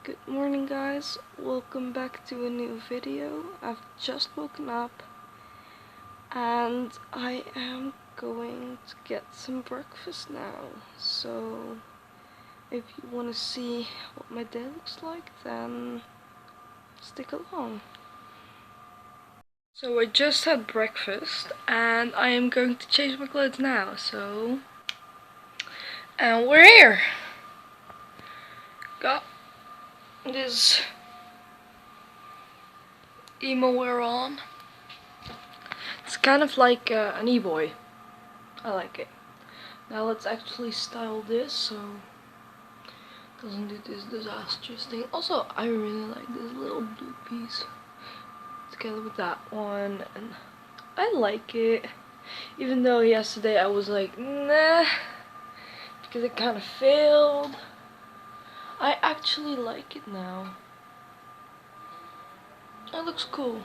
Good morning guys, welcome back to a new video. I've just woken up and I am going to get some breakfast now. So if you want to see what my day looks like, then stick along. So I just had breakfast and I am going to change my clothes now. And we're here. Got this emo wear on. It's kind of like an e-boy. I like it. Now let's actually style this so it doesn't do this disastrous thing. Also, I really like this little blue piece together with that one, and I like it. Even though yesterday I was like, nah, because it kind of failed. I actually like it now. It looks cool.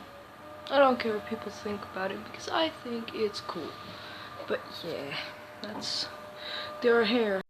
I don't care what people think about it because I think it's cool. But yeah, that's their hair.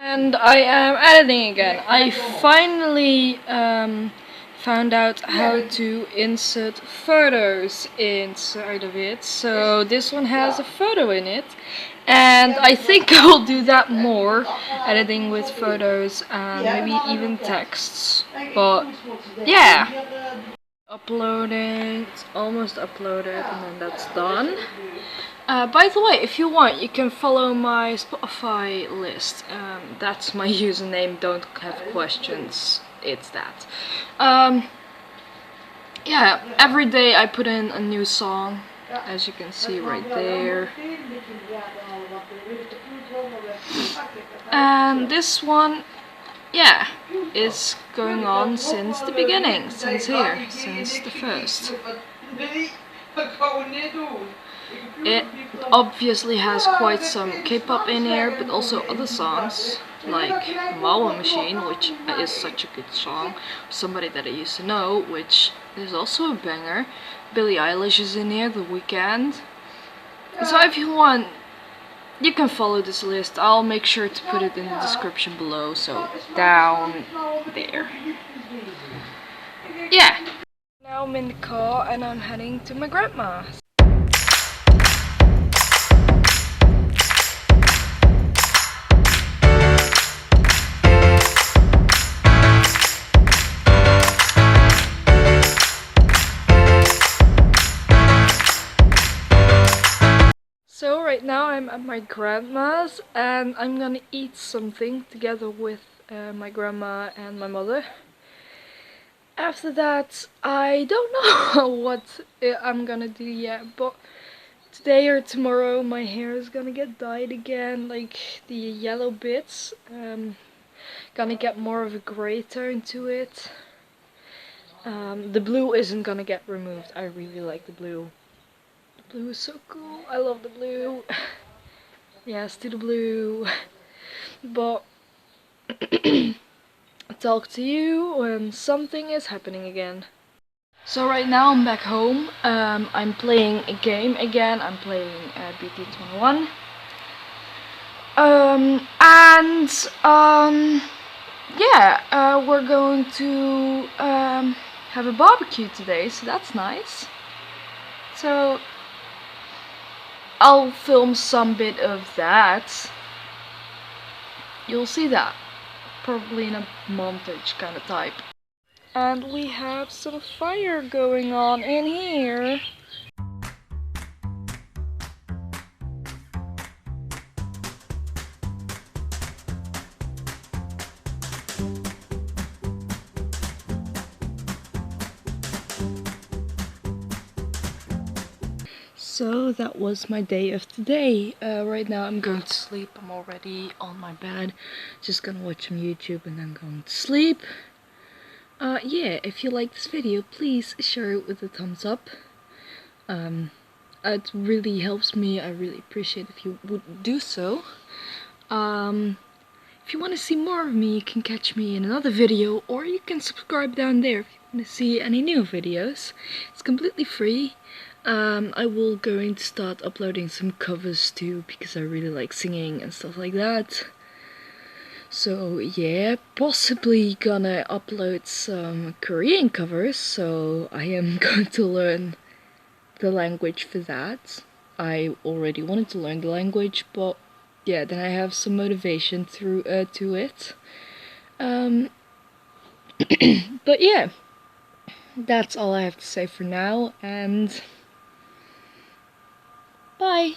And I am editing again. I finally found out how to insert photos inside of it. So this one has a photo in it. And I think I will do that more, editing with photos and maybe even texts. But yeah. Uploading, it's almost uploaded and then that's done. By the way, if you want, you can follow my Spotify list. That's my username, don't have questions, it's that. Yeah, every day I put in a new song, as you can see right there. And this one, yeah, is going on since the beginning, since the first. It obviously has quite some K-pop in here, but also other songs like Mawa Machine, which is such a good song, Somebody That I Used to Know, which is also a banger. Billie Eilish is in here, The Weeknd. So if you want, you can follow this list. I'll make sure to put it in the description below, so down there. Yeah. Now I'm in the car and I'm heading to my grandma's. So right now I'm at my grandma's and I'm gonna eat something together with my grandma and my mother. After that, I don't know what I'm gonna do yet, but today or tomorrow my hair is gonna get dyed again, like the yellow bits. Gonna get more of a gray tone to it. The blue isn't gonna get removed. I really like the blue. The blue is so cool. I love the blue. Yes, to the blue. But I'll talk to you when something is happening again. So right now I'm back home. I'm playing a game again. I'm playing BT21. Yeah, we're going to have a barbecue today, so that's nice. So I'll film some bit of that. You'll see that. Probably in a montage kind of type. And we have some fire going on in here. So that was my day of today. Right now I'm going to sleep. I'm already on my bed. Just gonna watch some YouTube and then going to sleep. Yeah, if you like this video, please share it with a thumbs up. It really helps me. I really appreciate if you would do so. If you want to see more of me, you can catch me in another video, or you can subscribe down there if you want to see any new videos. It's completely free. I will going to start uploading some covers too, because I really like singing and stuff like that. So yeah, possibly gonna upload some Korean covers, so I am going to learn the language for that. I already wanted to learn the language, but yeah, then I have some motivation through to it. But yeah, that's all I have to say for now, and bye.